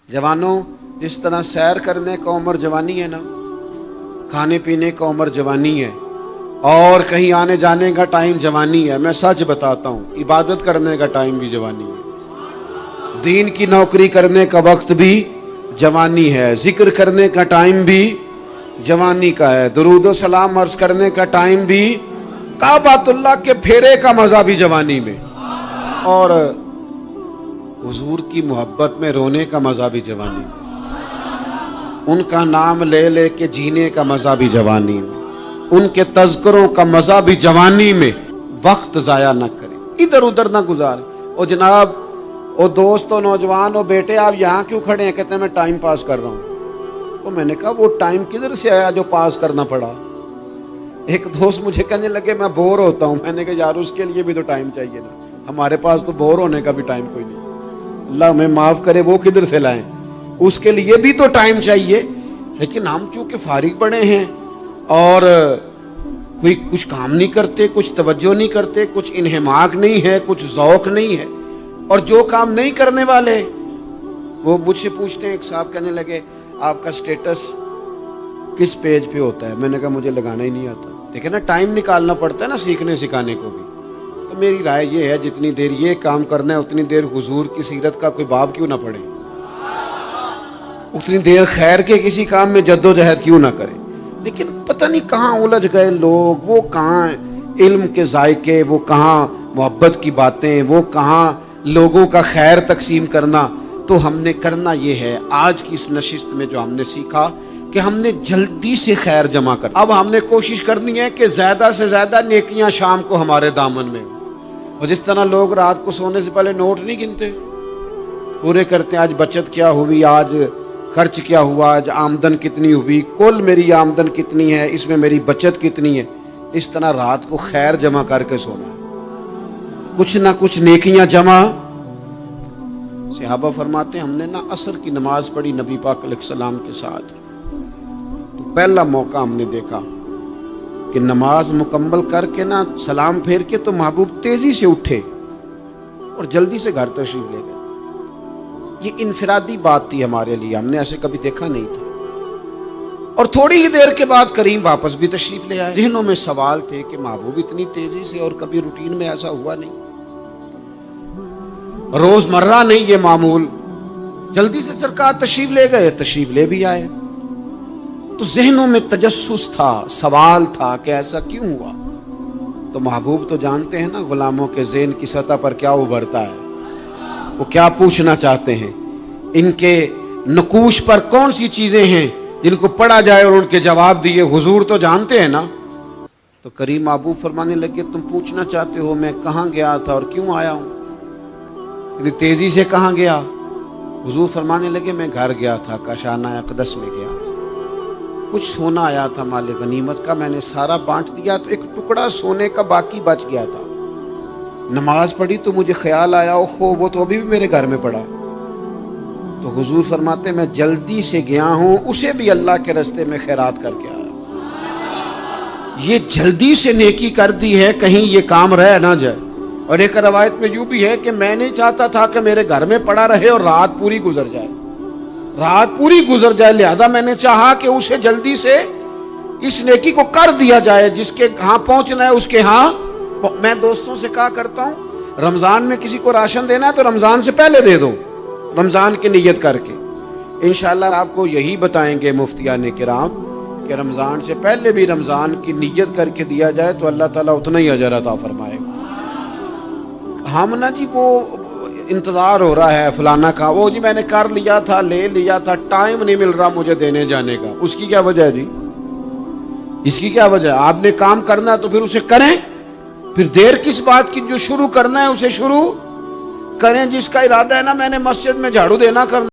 जवानों, जिस तरह सैर करने का उम्र जवानी है ना, खाने पीने का उम्र जवानी है, और कहीं आने जाने का टाइम जवानी है। मैं सच बताता हूँ, इबादत करने का टाइम भी जवानी है, दीन की नौकरी करने का वक्त भी जवानी है, जिक्र करने का टाइम भी जवानी का है, दुरूद व सलाम अर्ज करने का टाइम भी, काबातुल्लाह के फेरे का मजा भी जवानी में, और हुजूर की मोहब्बत में रोने का मजा भी जवानी में, उनका नाम ले ले के जीने का मजा भी जवानी में, उनके तज़किरों का मजा भी जवानी में। वक्त जाया न करें, इधर उधर ना गुजारें। और जनाब, ओ दोस्त, ओ नौजवान, ओ बेटे, आप यहाँ क्यों खड़े हैं? कहते हैं मैं टाइम पास कर रहा हूँ। तो मैंने कहा वो टाइम किधर से आया जो पास करना पड़ा? एक दोस्त मुझे कहने लगे मैं बोर होता हूँ। मैंने कहा यार उसके लिए भी तो टाइम चाहिए ना, हमारे पास तो बोर होने का भी टाइम कोई नहीं। अल्लाह हमें माफ करे, वो किधर से लाएं? उसके लिए भी तो टाइम चाहिए। लेकिन हम चूंकि फारिग पड़े हैं और कोई कुछ काम नहीं करते, कुछ तवज्जो नहीं करते, कुछ इन्हिमाक नहीं है, कुछ ज़ौक नहीं है, और जो काम नहीं करने वाले वो मुझसे पूछते हैं। एक साहब कहने लगे आपका स्टेटस किस पेज पे होता है? मैंने कहा मुझे लगाना ही नहीं आता। देखे ना, टाइम निकालना पड़ता है ना सीखने सिखाने को भी। तो मेरी राय ये है, जितनी देर ये काम करना है उतनी देर हुजूर की सीरत का कोई बाब क्यों ना पढ़े, उतनी देर खैर के किसी काम में जद्दोजहद क्यों ना करें। लेकिन पता नहीं कहाँ उलझ गए लोग, वो कहाँ इल्म के जायके, वो कहाँ मोहब्बत की बातें, वो कहाँ लोगों का खैर तकसीम करना। तो हमने करना ये है, आज की इस नशिस्त में जो हमने सीखा कि हमने जल्दी से खैर जमा कर। अब हमने कोशिश करनी है कि ज्यादा से ज्यादा नेकियां शाम को हमारे दामन में हो। और जिस तरह लोग रात को सोने से पहले नोट नहीं गिनते, पूरे करते, आज बचत क्या हुई, आज खर्च क्या हुआ, आज आमदन कितनी हुई, कुल मेरी आमदन कितनी है, इसमें मेरी बचत कितनी है। इस तरह रात को खैर जमा करके सोना है, कुछ ना कुछ नेकियां जमा। सहाबा फरमाते हैं हमने ना असर की नमाज पढ़ी नबी पाक अलैहिस्सलाम के साथ, तो पहला मौका हमने देखा कि नमाज मुकम्मल करके ना सलाम फेर के तो महबूब तेजी से उठे और जल्दी से घर तशरीफ ले गए। ये इनफिरादी बात थी हमारे लिए, हमने ऐसे कभी देखा नहीं था। और थोड़ी ही देर के बाद करीम वापस भी तशरीफ ले आए। ज़हनों में सवाल थे कि महबूब इतनी तेजी से, और कभी रूटीन में ऐसा हुआ नहीं, रोजमर्रा नहीं ये मामूल। जल्दी से सरकार तशरीफ ले गए, तशरीफ ले भी आए। तो ज़हनों में तजस्सुस था, सवाल था कि ऐसा क्यों हुआ। तो महबूब तो जानते हैं ना गुलामों के ज़हन की सतह पर क्या उभरता है, वो क्या पूछना चाहते हैं, इनके नकूश पर कौन सी चीजें हैं जिनको पढ़ा जाए और उनके जवाब दिए। हुजूर तो जानते हैं ना। तो करीम महबूब फरमाने लगे तुम पूछना चाहते हो मैं कहाँ गया था और क्यों आया हूँ, इतनी तेजी से कहाँ गया? हुजूर फरमाने लगे मैं घर गया था, काशाना अक़दस में गया था, कुछ सोना आया था माले गनीमत का, मैंने सारा बांट दिया, तो एक टुकड़ा सोने का बाकी बच गया था। नमाज पढ़ी तो मुझे ख्याल आया ओहो वो तो अभी भी मेरे घर में पड़ा। तो हुजूर फरमाते मैं जल्दी से गया हूं, उसे भी अल्लाह के रास्ते में खैरात करके आया। ये जल्दी से नेकी कर दी है, कहीं ये काम रह ना जाए। और एक रवायत में यूं भी है कि मैं नहीं चाहता था कि मेरे घर में पड़ा रहे और रात पूरी गुजर जाए, रात पूरी गुजर जाए, लिहाजा मैंने चाहा कि उसे जल्दी से इस नेकी को कर दिया जाए, जिसके यहाँ पहुंचना है उसके यहाँ। मैं दोस्तों से कहा करता हूँ, रमजान में किसी को राशन देना है तो रमजान से पहले दे दो, रमजान की नियत करके। इंशाअल्लाह आपको यही बताएंगे मुफ्तियाने किराम कि रमजान से पहले भी रमजान की नियत करके दिया जाए तो अल्लाह ताला उतना ही अजर अता फरमाएगा। हम ना जी वो इंतजार हो रहा है फलाना का, वो जी मैंने कर लिया था, ले लिया था, टाइम नहीं मिल रहा मुझे देने जाने का। उसकी क्या वजह है जी? इसकी क्या वजह है? आपने काम करना है तो फिर उसे करें, फिर देर किस बात की? जो शुरू करना है उसे शुरू करें। जिसका इरादा है ना मैंने मस्जिद में झाड़ू देना करना